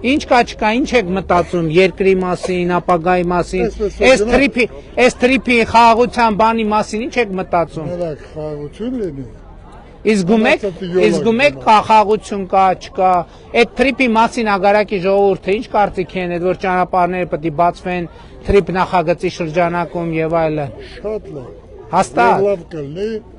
Ինչ կա չկա, ինչ եք մտածում երկրի մասին, ապագայի մասին, այս թրիփի խաղաղության բանի մասին ինչ եք մտածում։ Մերակ խաղաղություն լինի։ Իսկ գումեք կա խաղաղություն կա, չկա։ Այդ թրիփի մասին ագարակի ժողովուրդը ինչ կարծիք են, այդ որ ճանապարհները պետք է բացվեն թրիփ նախագծի շրջանակում եւ այլն։ Շատ լավ։ Հաստատ։ Լավ կլինի։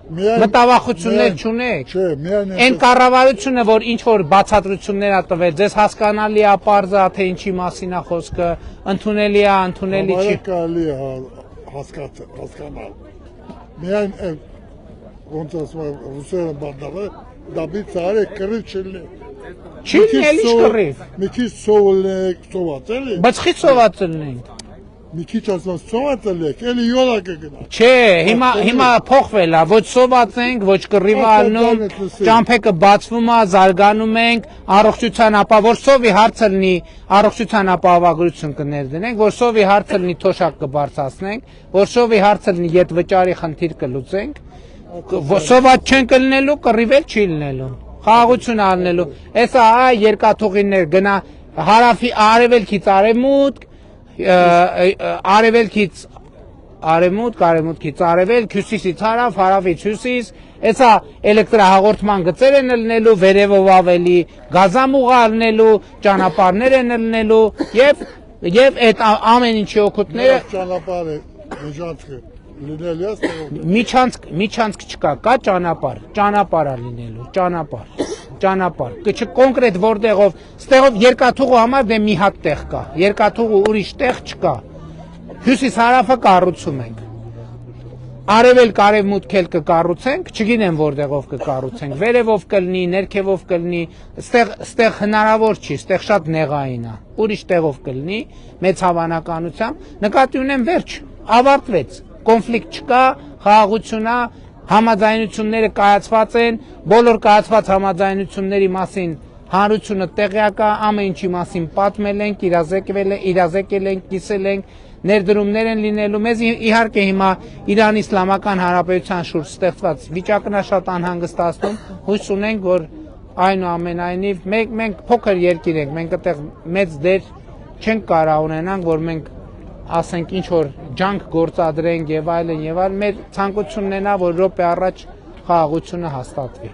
Մտավախություններ չունեք։ Չէ, միայն այն կառավարությունը, որ ինչ որ բացատրություններ ա տվել, ձեզ հասկանալի է, պարզ է, թե ինչի մասին է խոսքը, ընդունելի է, ընդունելի չի։ Կարելի է հասկանալ։ Միայն ոնց ասում ռուսերը բանտավը, դաբի ծարը կռիվ չլինի։ Չի լինի կռիվ։ Մի քիչ սովածել է։ Բայց խի սովածել ենք։ Մի քիչ ասած սովածել եք, էլի յոլա կգնա։ Չէ, հիմա փոխվել է, ոչ սոված ենք, ոչ կռիվ ալնում, ճամփեքը բացվում է, զարգանում ենք, առողջության որ սովի հարցը լինի, առողջության ապահովագրություն կներդնենք, որ սովի հարցը լինի թոշակ կբարձրացնենք, որ սովի հարցը լինի յետ վճարի խնդիր կլուծենք, սոված չեն կլինելու, կռիվ էլ չի լինելու, խաղաղություն ալնելու։ Էսա երկաթուղիներ գնա հարավի արևելքից արևմուտք արևելքից արևմուտք, արևմուտքից արևելք, հյուսիսից հարավ, հարավից հյուսիս, էսա էլեկտրահաղորդման գծեր են լնելու, վերևով ավելի գազամուղ ալնելու, ճանապարհներ են լնելու եւ այդ ամեն ինչի օգուտները ճանապարհը միջանցքը լինելու է միջանցք չկա, կա ճանապարհ է լինելու, ճանապարհ կոնկրետ որտեղով ստեղով երկաթուղու համար դե մի հատ տեղ կա, երկաթուղու ուրիշ տեղ չկա, հյուսիս հարավը կառուցում ենք, արևելք արևմուտք էլ կկառուցենք, չգիտեմ որտեղով կկառուցենք, վերևով կլինի, ներքևով կլինի, ստեղ հնարավոր չի, ստեղ շատ նեղային է, ուրիշ տեղով կլինի, մեծ հավանականությամբ, նկատի ունեմ վերջ, ավարտվեց, կոնֆլիկտ չկա, խաղաղություն է, համաձայնությունները կայացված են, բոլոր կայացված համաձայնությունների մասին հանրությունը տեղյակ է, ամեն ինչի մասին պատմել ենք, իրազեկել ենք, կիսել ենք, ներդրումներ են լինելու, մեզ իհարկե հիմա Իրանի Իսլամական Հանրապետության շուրջ ստեղծված վիճակն է շատ անհանգստացնում, հույս ունենք, որ այնուամենայնիվ մենք փոքր երկիր ենք, մենք այդտեղ մեծ դեր չենք կարող ունենանք, որ մենք ասենք ինչ որ ջանք գործադրենք եւ այլն, մեր ցանկությունն է նա, որ րոպե առաջ խաղաղությունը հաստատվի։